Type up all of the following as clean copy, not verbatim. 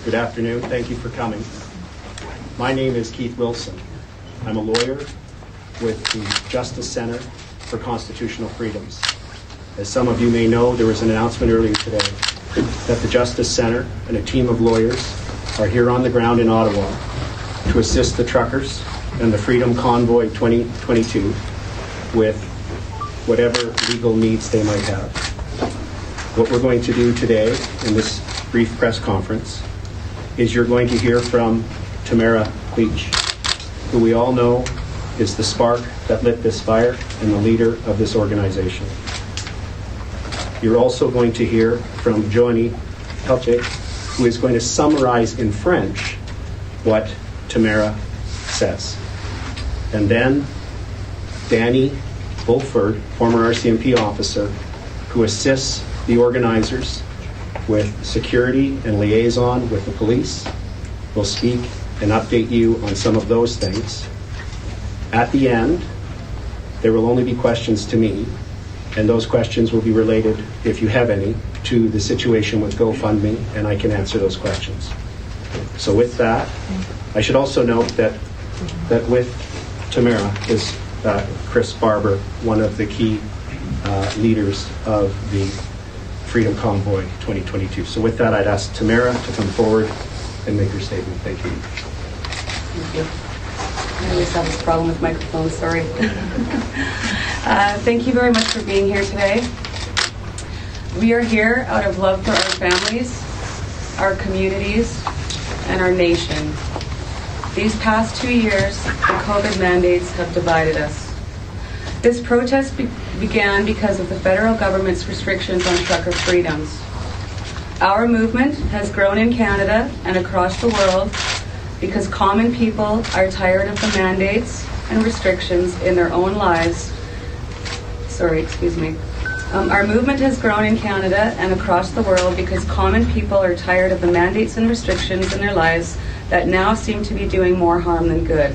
Good afternoon. Thank you for coming. My name is Keith Wilson. I'm a lawyer with the Justice Center for Constitutional Freedoms. As some of you may know, there was an announcement earlier today that the Justice Center and a team of lawyers are here on the ground in Ottawa to assist the truckers and the Freedom Convoy 2022 with whatever legal needs they might have. What we're going to do today in this brief press conference is you're going to hear from Tamara Leach, who we all know is the spark that lit this fire and the leader of this organization. You're also going to hear from Joanie Helpich, who is going to summarize in French what Tamara says. And then Danny Bulford, former RCMP officer, who assists the organizers with security and liaison with the police, will speak and update you on some of those things. At the end, there will only be questions to me, and those questions will be related, if you have any, to the situation with GoFundMe, and I can answer those questions. So with that, I should also note that with Tamara is Chris Barber, one of the key leaders of the Freedom Convoy 2022. So with that, I'd ask Tamara to come forward and make her statement. Thank you. Thank you. I always have this problem with microphones, sorry. Thank you very much for being here today. We are here out of love for our families, our communities, and our nation. These past 2 years, the COVID mandates have divided us. This protest began because of the federal government's restrictions on trucker freedoms. Our movement has grown in Canada and across the world because common people are tired of the mandates and restrictions in their own lives. Our movement has grown in Canada and across the world because common people are tired of the mandates and restrictions in their lives that now seem to be doing more harm than good.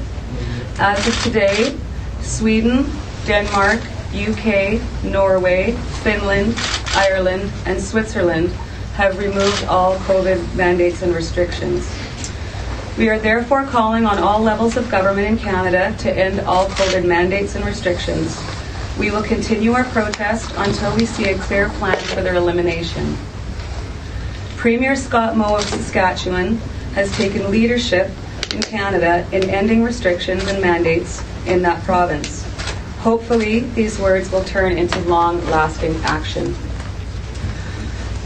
As of today, Sweden, Denmark, UK, Norway, Finland, Ireland, and Switzerland have removed all COVID mandates and restrictions. We are therefore calling on all levels of government in Canada to end all COVID mandates and restrictions. We will continue our protest until we see a clear plan for their elimination. Premier Scott Moe of Saskatchewan has taken leadership in Canada in ending restrictions and mandates in that province. Hopefully, these words will turn into long-lasting action.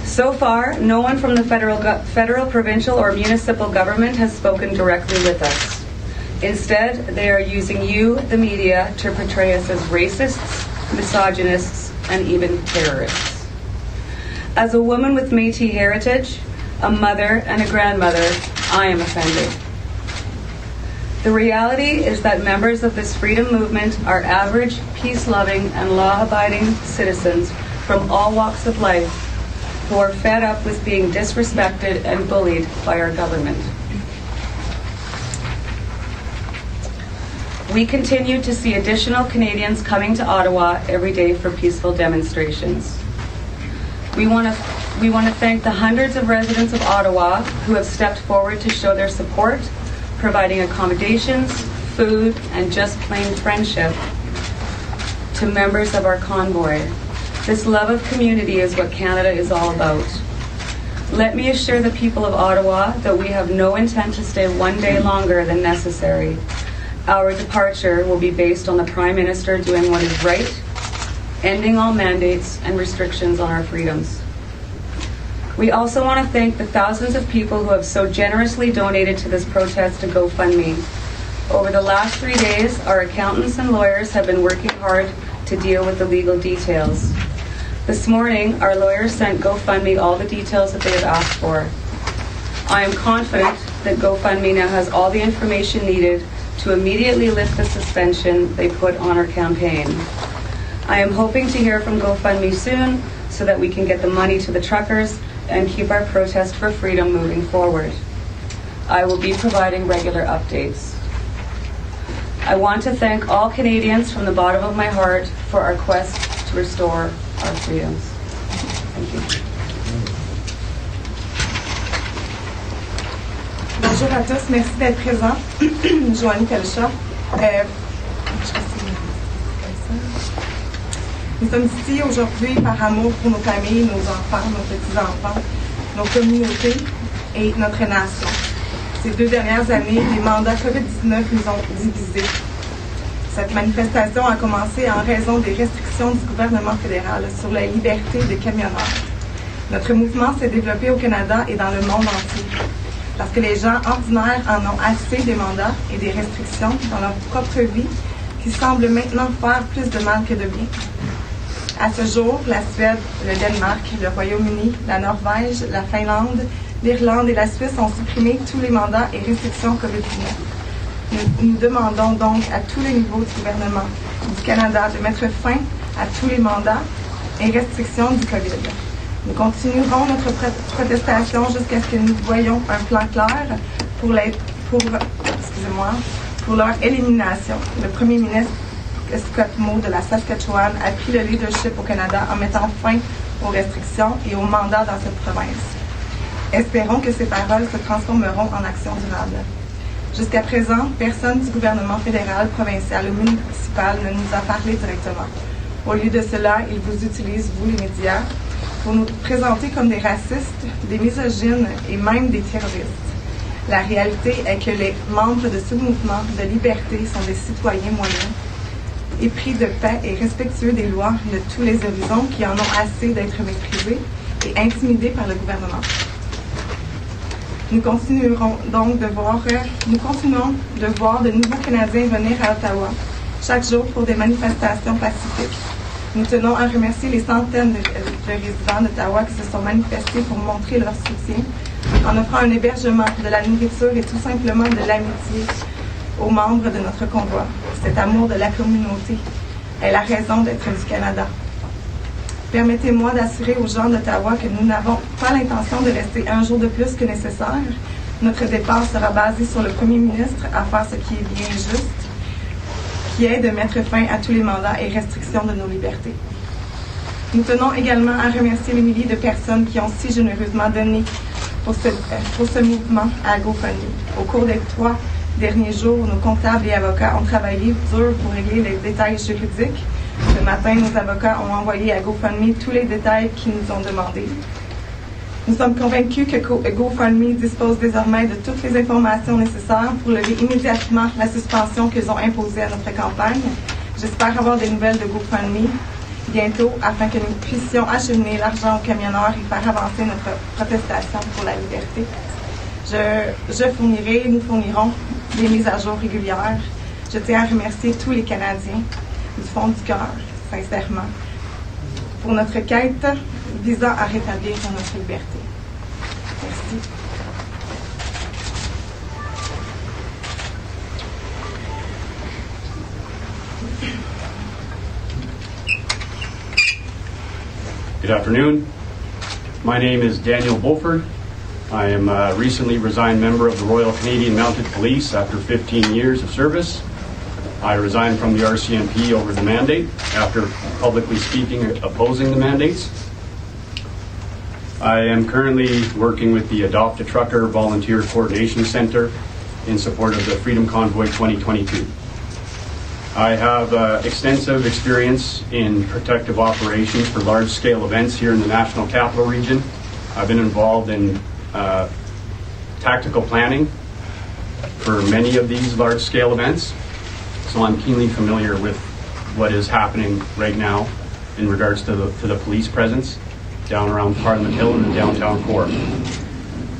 So far, no one from the federal, provincial, or municipal government has spoken directly with us. Instead, they are using you, the media, to portray us as racists, misogynists, and even terrorists. As a woman with Métis heritage, a mother, and a grandmother, I am offended. The reality is that members of this freedom movement are average, peace-loving, and law-abiding citizens from all walks of life who are fed up with being disrespected and bullied by our government. We continue to see additional Canadians coming to Ottawa every day for peaceful demonstrations. We want to thank the hundreds of residents of Ottawa who have stepped forward to show their support, providing accommodations, food, and just plain friendship to members of our convoy. This love of community is what Canada is all about. Let me assure the people of Ottawa that we have no intent to stay one day longer than necessary. Our departure will be based on the Prime Minister doing what is right, ending all mandates and restrictions on our freedoms. We also want to thank the thousands of people who have so generously donated to this protest to GoFundMe. Over the last 3 days, our accountants and lawyers have been working hard to deal with the legal details. This morning, our lawyers sent GoFundMe all the details that they have asked for. I am confident that GoFundMe now has all the information needed to immediately lift the suspension they put on our campaign. I am hoping to hear from GoFundMe soon so that we can get the money to the truckers and keep our protest for freedom moving forward. I will be providing regular updates. I want to thank all Canadians from the bottom of my heart for our quest to restore our freedoms. Thank you. Bonjour à tous, merci d'être présents. Joanie Pelchat. Nous sommes ici aujourd'hui par amour pour nos familles, nos enfants, nos petits-enfants, nos communautés et notre nation. Ces 2 dernières années, les mandats COVID-19 nous ont divisés. Cette manifestation a commencé en raison des restrictions du gouvernement fédéral sur la liberté des camionneurs. Notre mouvement s'est développé au Canada et dans le monde entier, parce que les gens ordinaires en ont assez des mandats et des restrictions dans leur propre vie qui semblent maintenant faire plus de mal que de bien. À ce jour, la Suède, le Danemark, le Royaume-Uni, la Norvège, la Finlande, l'Irlande et la Suisse ont supprimé tous les mandats et restrictions COVID-19. Nous demandons donc à tous les niveaux du gouvernement du Canada de mettre fin à tous les mandats et restrictions du COVID. Nous continuerons notre protestation jusqu'à ce que nous voyions un plan clair pour leur élimination. Le premier ministre Scott Moe de la Saskatchewan a pris le leadership au Canada en mettant fin aux restrictions et aux mandats dans cette province. Espérons que ces paroles se transformeront en actions durables. Jusqu'à présent, personne du gouvernement fédéral, provincial ou municipal ne nous a parlé directement. Au lieu de cela, ils vous utilisent, vous les médias, pour nous présenter comme des racistes, des misogynes et même des terroristes. La réalité est que les membres de ce mouvement de liberté sont des citoyens moyens, épris de paix et respectueux des lois de tous les horizons qui en ont assez d'être méprisés et intimidés par le gouvernement. Nous continuons de voir de nouveaux Canadiens venir à Ottawa chaque jour pour des manifestations pacifiques. Nous tenons à remercier les centaines de résidents d'Ottawa qui se sont manifestés pour montrer leur soutien en offrant un hébergement, de la nourriture et tout simplement de l'amitié aux membres de notre convoi. Cet amour de la communauté est la raison d'être du Canada. Permettez-moi d'assurer aux gens d'Ottawa que nous n'avons pas l'intention de rester un jour de plus que nécessaire. Notre départ sera basé sur le premier ministre à faire ce qui est bien juste, qui est de mettre fin à tous les mandats et restrictions de nos libertés. Nous tenons également à remercier les milliers de personnes qui ont si généreusement donné pour ce mouvement à GoFundMe. Au cours des 3 derniers jours, nos comptables et avocats ont travaillé dur pour régler les détails juridiques. Ce matin, nos avocats ont envoyé à GoFundMe tous les détails qu'ils nous ont demandés. Nous sommes convaincus que GoFundMe dispose désormais de toutes les informations nécessaires pour lever immédiatement la suspension qu'ils ont imposée à notre campagne. J'espère avoir des nouvelles de GoFundMe bientôt afin que nous puissions acheminer l'argent aux camionneurs et faire avancer notre protestation pour la liberté. Nous fournirons des mises à jour régulières. Je tiens à remercier tous les Canadiens du fond du cœur, sincèrement, pour notre quête visant à rétablir notre liberté. Merci. Good afternoon. My name is Daniel Beaufort. I am a recently resigned member of the Royal Canadian Mounted Police after 15 years of service. I resigned from the RCMP over the mandate after publicly speaking opposing the mandates. I am currently working with the Adopt a Trucker Volunteer Coordination Center in support of the Freedom Convoy 2022. I have extensive experience in protective operations for large-scale events here in the National Capital Region. I've been involved in tactical planning for many of these large-scale events, so I'm keenly familiar with what is happening right now in regards to the police presence down around Parliament Hill and the downtown core.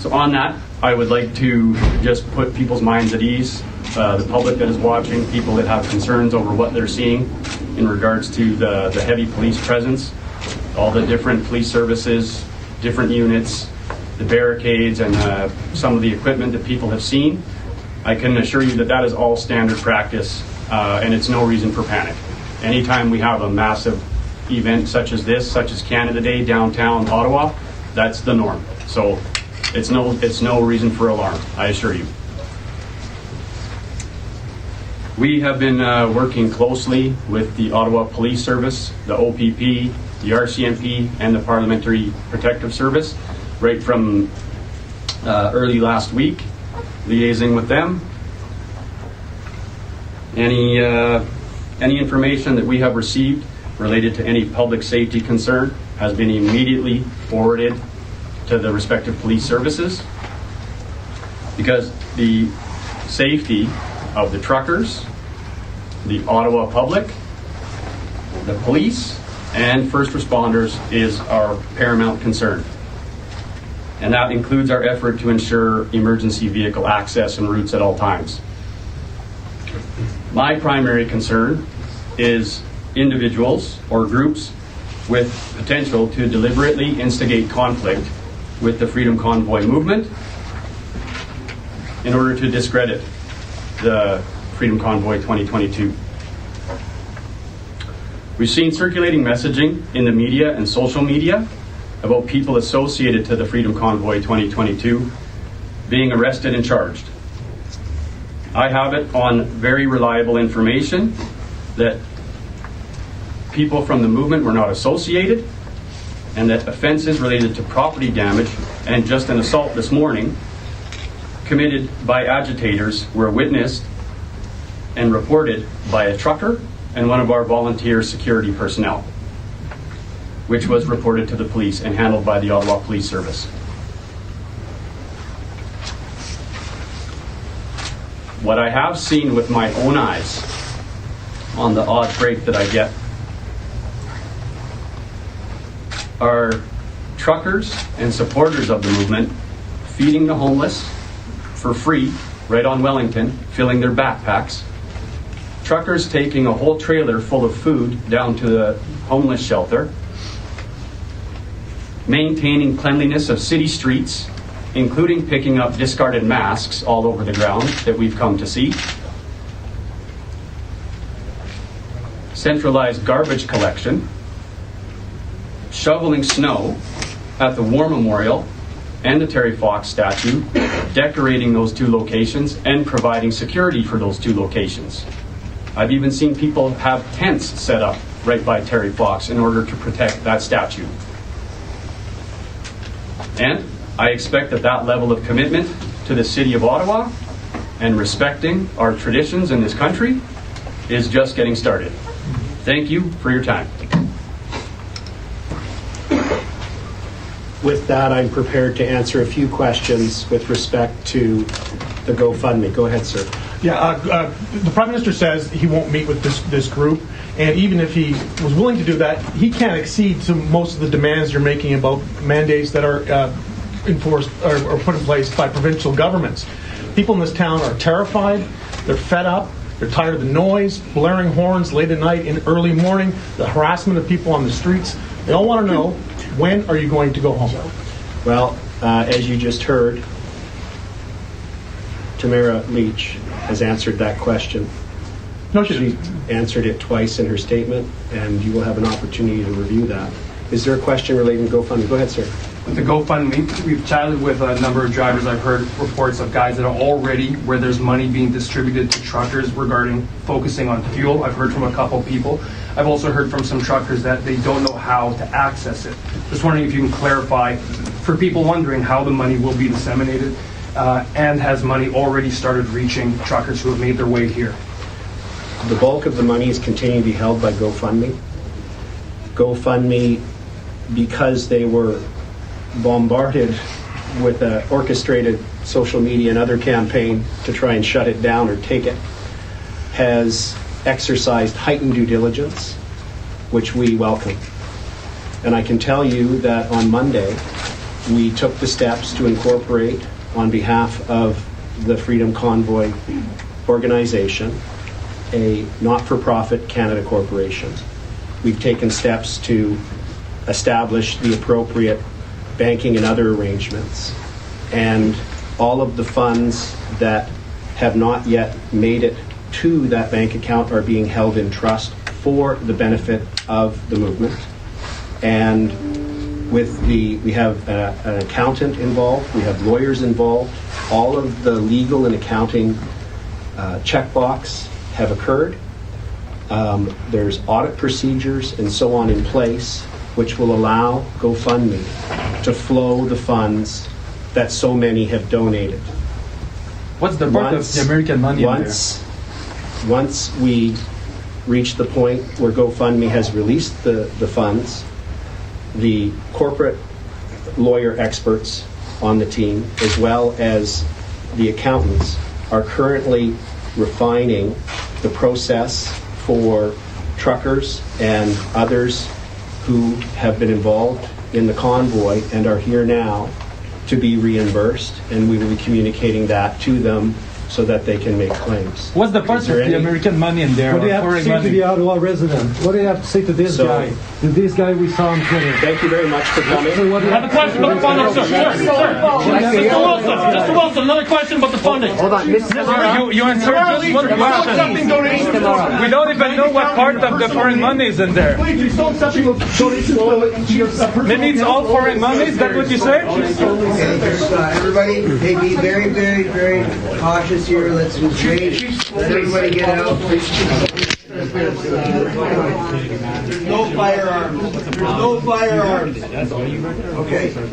So on that, I would like to just put people's minds at ease, the public that is watching, people that have concerns over what they're seeing in regards to the heavy police presence, all the different police services, different units, the barricades, and some of the equipment that people have seen. I can assure you that that is all standard practice, and it's no reason for panic. Anytime we have a massive event such as this, such as Canada Day downtown Ottawa, that's the norm. So it's no reason for alarm, I assure you. We have been working closely with the Ottawa Police Service, the OPP, the RCMP, and the Parliamentary Protective Service right from early last week. liaising with them. Any information that we have received related to any public safety concern has been immediately forwarded to the respective police services, because the safety of the truckers, the Ottawa public, the police, and first responders is our paramount concern. And that includes our effort to ensure emergency vehicle access and routes at all times. My primary concern is individuals or groups with potential to deliberately instigate conflict with the Freedom Convoy movement in order to discredit the Freedom Convoy 2022. We've seen circulating messaging in the media and social media about people associated to the Freedom Convoy 2022 being arrested and charged. I have it on very reliable information that people from the movement were not associated, and that offenses related to property damage and just an assault this morning committed by agitators were witnessed and reported by a trucker and one of our volunteer security personnel, which was reported to the police and handled by the Ottawa Police Service. What I have seen with my own eyes on the odd break that I get are truckers and supporters of the movement feeding the homeless for free right on Wellington, filling their backpacks. Truckers taking a whole trailer full of food down to the homeless shelter. Maintaining cleanliness of city streets, including picking up discarded masks all over the ground that we've come to see. Centralized garbage collection. Shoveling snow at the War Memorial and the Terry Fox statue, decorating those two locations and providing security for those two locations. I've even seen people have tents set up right by Terry Fox in order to protect that statue. And I expect that that level of commitment to the City of Ottawa and respecting our traditions in this country is just getting started. Thank you for your time. With that, I'm prepared to answer a few questions with respect to the GoFundMe. Go ahead, sir. Yeah, the Prime Minister says he won't meet with this group, and even if he was willing to do that, he can't accede to most of the demands you're making about mandates that are enforced or put in place by provincial governments. People in this town are terrified, they're fed up, they're tired of the noise, blaring horns late at night and early morning, the harassment of people on the streets. They all want to know, when are you going to go home? Well, as you just heard, Tamara Leach has answered that question. No, she She didn't. answered it twice in her statement, and you will have an opportunity to review that. Is there a question relating to GoFundMe? Go ahead, sir. With the GoFundMe, we've chatted with a number of drivers. I've heard reports of guys that are already where there's money being distributed to truckers regarding focusing on fuel. I've heard from a couple people. I've also heard from some truckers that they don't know how to access it. Just wondering if you can clarify for people wondering how the money will be disseminated, and has money already started reaching truckers who have made their way here? The bulk of the money is continuing to be held by GoFundMe. GoFundMe, because they were bombarded with an orchestrated social media and other campaign to try and shut it down or take it, has exercised heightened due diligence, which we welcome. And I can tell you that on Monday, we took the steps to incorporate, on behalf of the Freedom Convoy organization, a not-for-profit Canada corporation. We've taken steps to establish the appropriate banking and other arrangements, and all of the funds that have not yet made it to that bank account are being held in trust for the benefit of the movement. And we have an accountant involved, we have lawyers involved, all of the legal and accounting checkbox have occurred. There's audit procedures and so on in place, which will allow GoFundMe to flow the funds that so many have donated. What's the part of the American money in there? Once we reach the point where GoFundMe has released the funds, the corporate lawyer experts on the team, as well as the accountants, are currently refining the process for truckers and others who have been involved in the convoy and are here now to be reimbursed, and we will be communicating that to them so that they can make claims. What's the part of the American money in there? What do you have to foreign say to money? the Ottawa resident? What do you have to say to this guy? To this guy we saw on Twitter? Thank you very much for coming. So what do you I have a question about the funding, sir. Mr. Wilson, another question about the funding. Hold on, You answered just one question. We don't even know what part of the foreign money is in there. Maybe it's all foreign money. Is that what you say? Everybody, hey, be very, very, very cautious here. Let's wait. Let everybody get out. No firearms. No firearms. Okay. All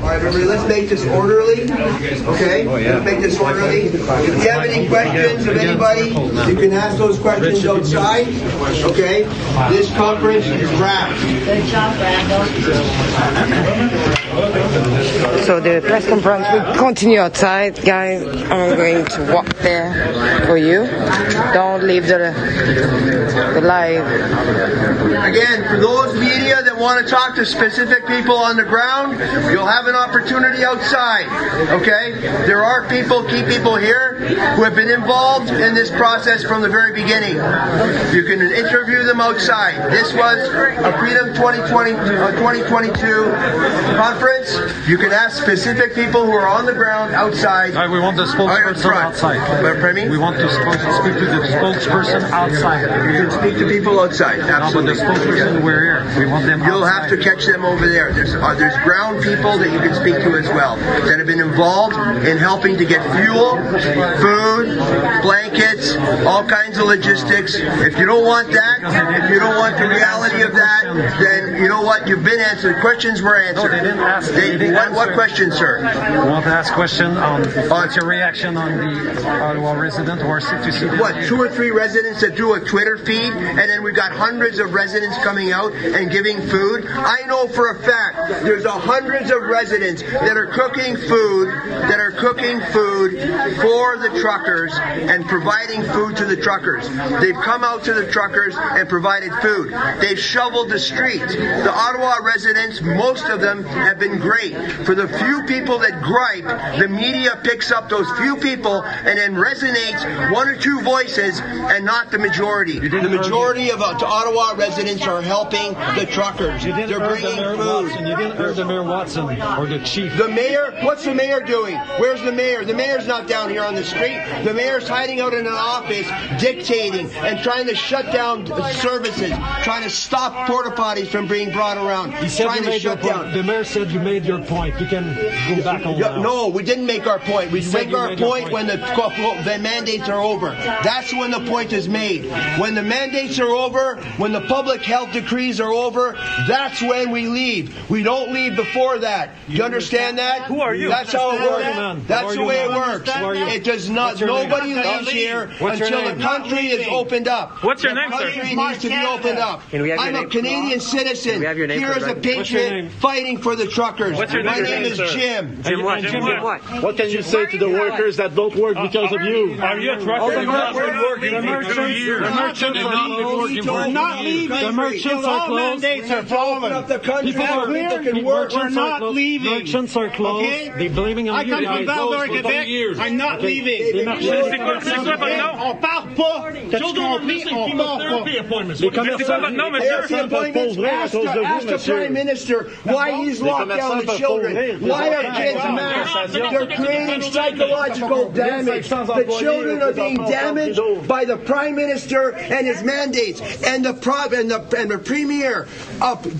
right, everybody, let's make this orderly. Okay? Let's make this orderly. If you have any questions of anybody, you can ask those questions outside. Okay? This conference is wrapped. Good job, Brando. So the press conference will continue outside, guys. I'm going to walk there for you. Don't leave the live. Again, for those media that want to talk to specific people on the ground, you'll have an opportunity outside. Okay? There are key people here who have been involved in this process from the very beginning. You can interview them outside. This was a Freedom 2022 conference. You can ask specific people who are on the ground outside. We want the spokesperson outside. Pardon me? We want to speak to the spokesperson outside. You can speak to people outside. Absolutely. No, but the spokesperson, we're here. We want them You'll outside. have to catch them over there. There's ground people that you can speak to as well that have been involved in helping to get fuel, food, blankets, all kinds of logistics. If you don't want that, if you don't want the reality of that, then you know what? You've been answered. Questions were answered. No, they didn't ask. What question, sir? I want to ask a question on what's your reaction on the Ottawa resident or to see What, 2 or 3 residents that do a Twitter feed, and then we've got hundreds of residents coming out and giving food? I know for a fact there's hundreds of residents that are cooking food, for the truckers and providing food to the truckers. They've come out to the truckers and provided food. They've shoveled the streets. The Ottawa residents, most of them have been great. For the few people that gripe, the media picks up those few people and then resonates 1 or 2 voices and not the majority. The majority of Ottawa residents are helping the truckers. They're bringing food. You didn't hear the Mayor Watson or the chief. The mayor? What's the mayor doing? Where's the mayor? The mayor's not down here on the street. The mayor's hiding out in an office, dictating and trying to shut down services, trying to stop porta potties from being brought around. He said trying you to made your shut point. down. The mayor said you made your point. You can go back on that. No, we didn't make our point. We said make you our made your point when the mandates are over. That's when the point is made. When the mandates are over, when the public health decrees are over, that's when we leave. We don't leave before that. Do you understand that? Who are you? That's how it works. That's the way it works. It does not. Nobody leaves here until the country is opened up. What's your name, sir? The country needs to be opened up. I'm a Canadian citizen. Here as a patriot fighting for the truckers. What's your My name, name is sir? Jim. Jim what? What can you say to the workers that don't work because of you? Are you a trucker? The merchants are not leaving. The merchants are closed. Open up the country so people can work. We're not leaving. Merchants are closed. They're blaming on you guys. I'm not leaving. C'est quoi votre nom? On parle pas. T'as-tu compris? On parle pas. Les commerçants, Ask the Prime Minister why he's locked down the children. Why are kids masked? They're creating psychological damage. The children are being damaged by the Prime Minister Trucker and his mandates, and the premier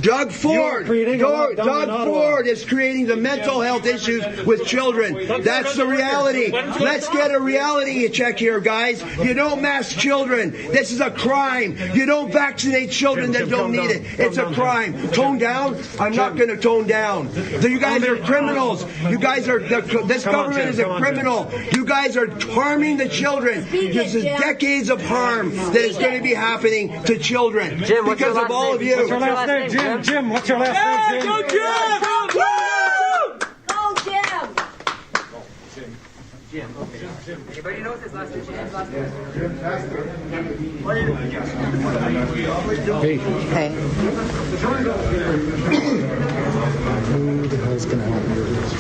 Doug Ford. Doug Ford is creating the mental health issues with children. That's the reality. Let's get a reality check here, guys. You don't mask children. This is a crime. You don't vaccinate children that don't need it. It's a crime. Tone down? I'm not going to tone down. You guys are criminals. You guys are. This government is a criminal. You guys are harming the children. This is decades of harm that is going to be happening to children because of all of you. What's your last name, Jim? What's your last name, Jim? Go Jim! Anybody knows his last name? Hey. Who the hell's gonna help me with this?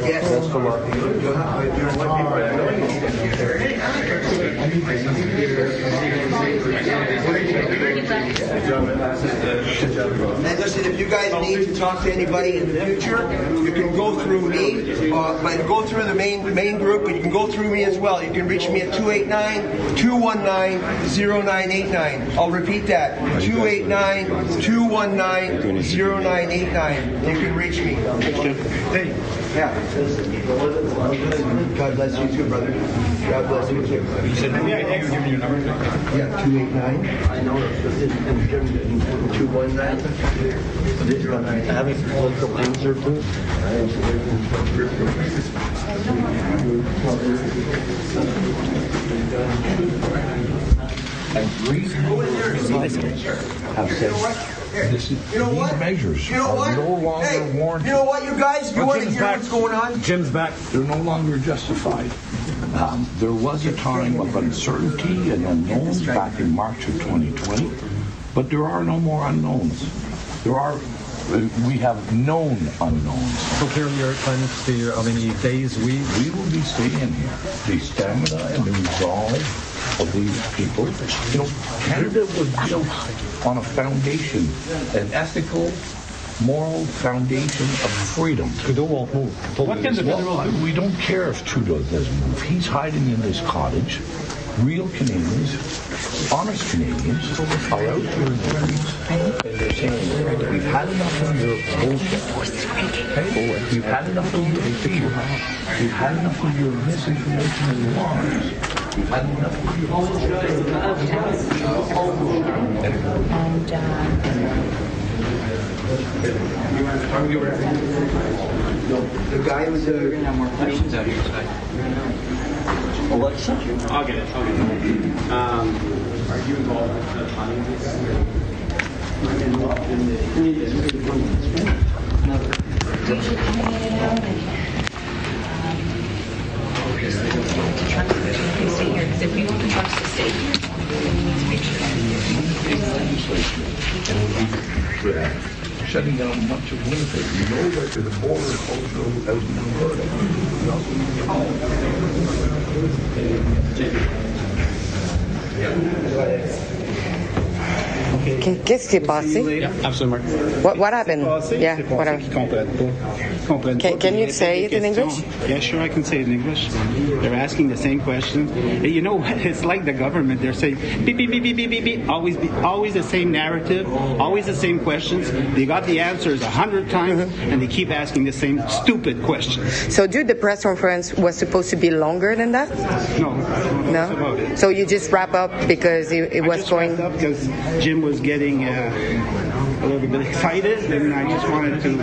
Yes. Best of luck. And listen, if you guys need to talk to anybody in the future, you can go through me, but go through the main group, but you can go through me as well. You can reach me at 289-219-0989. I'll repeat that, 289-219-0989. You can reach me. Hey. Yeah. God bless you too, brother. God bless you too. You said, yeah, give me your number. Yeah, 289. I know. 219. Having political answer to it? You know what? Measures you know what? are no longer warranted. You know what, you guys? You want to hear what's going on? Jim's back. They're no longer justified. There was a time of uncertainty and unknowns back in March of 2020, but there are no more unknowns. We have known unknowns. So here you're planning to stay how many days? We will be staying here. The stamina and the resolve of these people. You know, Canada was built on a foundation, an ethical, moral foundation of freedom. Trudeau won't move. What can the federal do? We don't care if Trudeau doesn't move. He's hiding in his cottage. Real Canadians, honest Canadians, are out here in the streets and they're saying, we've had enough of your bullshit. We've had enough of your fear. We've had enough of your misinformation and lies. We've had enough of your The guy was We're gonna have more questions out here tonight. Alexa? I'll get it. Are you involved with the planning? I'm involved in the... If we want the trucks to stay here, we need to make sure. Shutting down much of Winnipeg. You know that the border also out in Qu'est-ce qui s'est passé? Absolutely. What happened? Yeah, whatever. Can you say it in English? Yeah, sure, I can say it in English. They're asking the same question. You know what? It's like the government. They're saying beep, beep, beep, beep, beep, beep, beep. Always the same narrative, always the same questions. They got the answers 100 times, and they keep asking the same stupid questions. So, dude, the press conference was supposed to be longer than that? No. No? So you just wrap up because it was going... Because Jim was getting a little bit excited, and I just wanted to...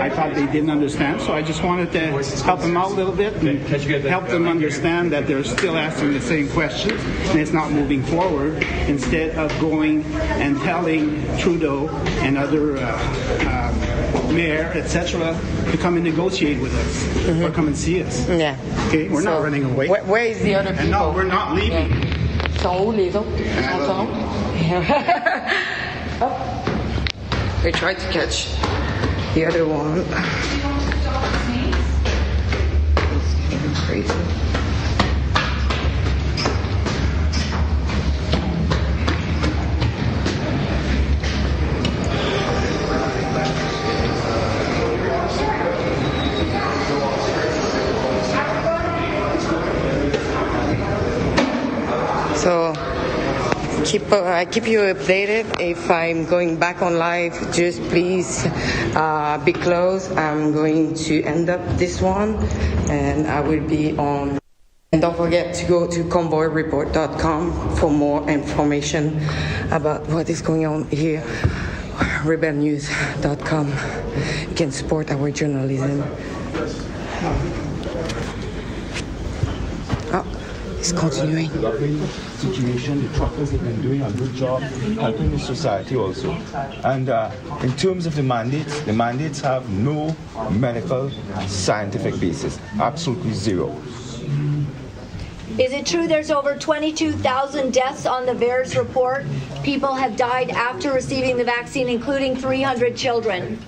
I thought they didn't understand, so I just wanted to help them out a little bit and help them understand that they're still asking the same questions, and it's not moving forward, instead of going and telling Trudeau and other mayor, etc., to come and negotiate with us, or come and see us. Yeah. Okay, we're not running away. Where is the other people? And no, we're not leaving. Sont où les autres? Oh. They tried to catch the other one. It's crazy. So I keep you updated. If I'm going back on live, just please be close. I'm going to end up this one, and I will be on. And don't forget to go to convoyreport.com for more information about what is going on here. rebelnews.com. You can support our journalism. It's continuing. Situation, the truckers have been doing a good job helping the society also. And in terms of the mandates have no medical scientific basis, absolutely zero. Is it true there's over 22,000 deaths on the VAERS report? People have died after receiving the vaccine, including 300 children.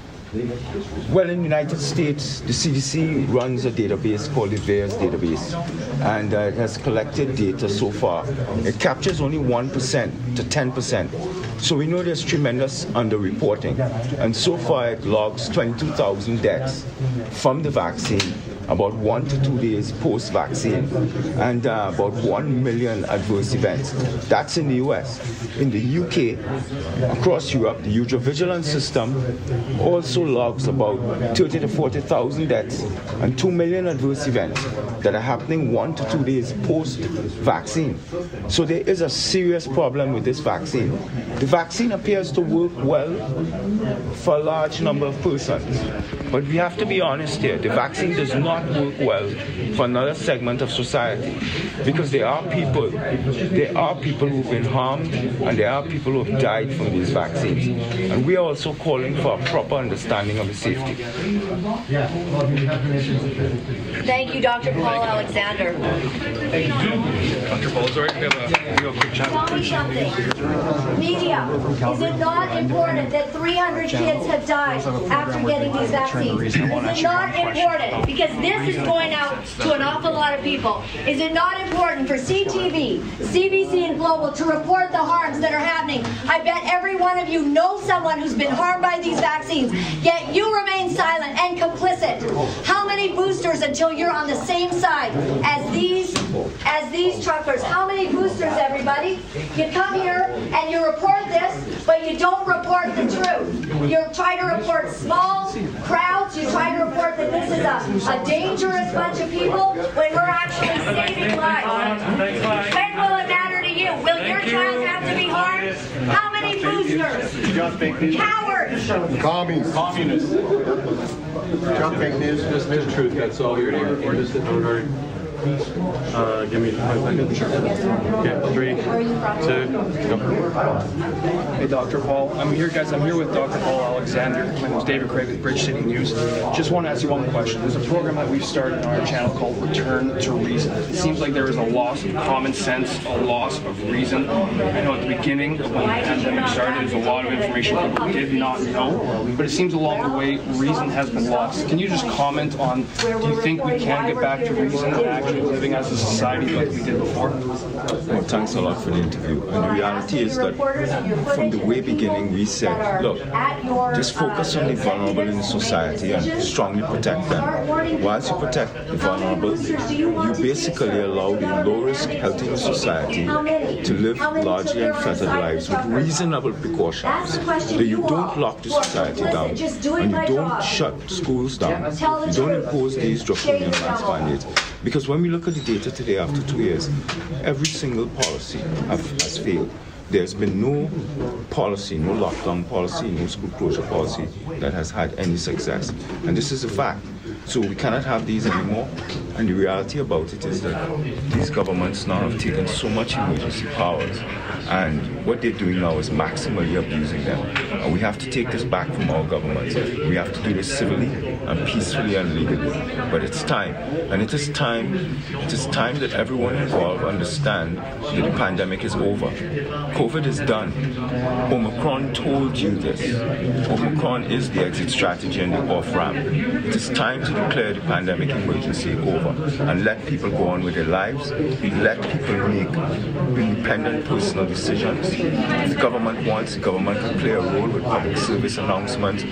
Well, in the United States, the CDC runs a database called the VAERS database, and it has collected data so far. It captures only 1% to 10%. So we know there's tremendous underreporting. And so far it logs 22,000 deaths from the vaccine, about 1 to 2 days post-vaccine, and about 1 million adverse events. That's in the US. In the UK, across Europe, the Vigilance system also logs about 30 to 40,000 deaths and 2 million adverse events that are happening 1 to 2 days post-vaccine. So there is a serious problem with this vaccine. The vaccine appears to work well for a large number of persons, but we have to be honest here. The vaccine does not work well for another segment of society, because there are people who've been harmed, and there are people who have died from these vaccines. And we are also calling for a proper understanding of the safety. Thank you, Dr. Paul Alexander. Dr. Paul, sorry, we have a quick chat. Tell me something. Media, is it not important that 300 kids have died after getting these vaccines? Is it not important? Because this is going out to an awful lot of people. Is it not important for CTV, CBC, and Global to report the harms that are happening? I bet every one of you knows someone who's been harmed by these vaccines, yet you remain silent and complicit. How many boosters until you're on the same side as these truckers? How many boosters, everybody? You come here and you report this, but you don't report the truth. You try to report small crowds. You try to report that this is a dangerous bunch of people when we're actually saving lives. When will it matter to you? Will your child have to be harmed? How many boosters? Cowards! Communists. Jump fake news. Just the truth, that's all. You're going to report this to Convoy. Give me 5 seconds. Okay, 3, 2, go. Hey, Dr. Paul. I'm here, guys. I'm here with Dr. Paul Alexander. My name is David Craig with Bridge City News. Just want to ask you one question. There's a program that we've started on our channel called Return to Reason. It seems like there is a loss of common sense, a loss of reason. I know at the beginning of when the pandemic started, there's a lot of information people did not know, but it seems along the way, reason has been lost. Can you just comment on, do you think we can get back to reason and actually living as a society like we did before? Well, thanks a lot for the interview. And the reality is that from the way beginning we said, look, just focus on the vulnerable in society and strongly protect them. Once you protect the vulnerable, you basically allow the low-risk, healthy society to live largely unfettered lives with reasonable precautions. That you don't lock the society down, and you don't shut schools down. You don't impose these draconian mask mandates. Because when we look at the data today after 2 years, every single policy has failed. There's been no policy, no lockdown policy, no school closure policy that has had any success. And this is a fact. So we cannot have these anymore. And the reality about it is that these governments now have taken so much emergency powers, and what they're doing now is maximally abusing them. And we have to take this back from our governments. We have to do this civilly and peacefully and legally. But it's time. And it is time that everyone involved understand that the pandemic is over. COVID is done. Omicron told you this. Omicron is the exit strategy and the off-ramp. It is time to declare the pandemic emergency over and let people go on with their lives. Let people make independent personal decisions. If the government wants, the government can play a role with public service announcements.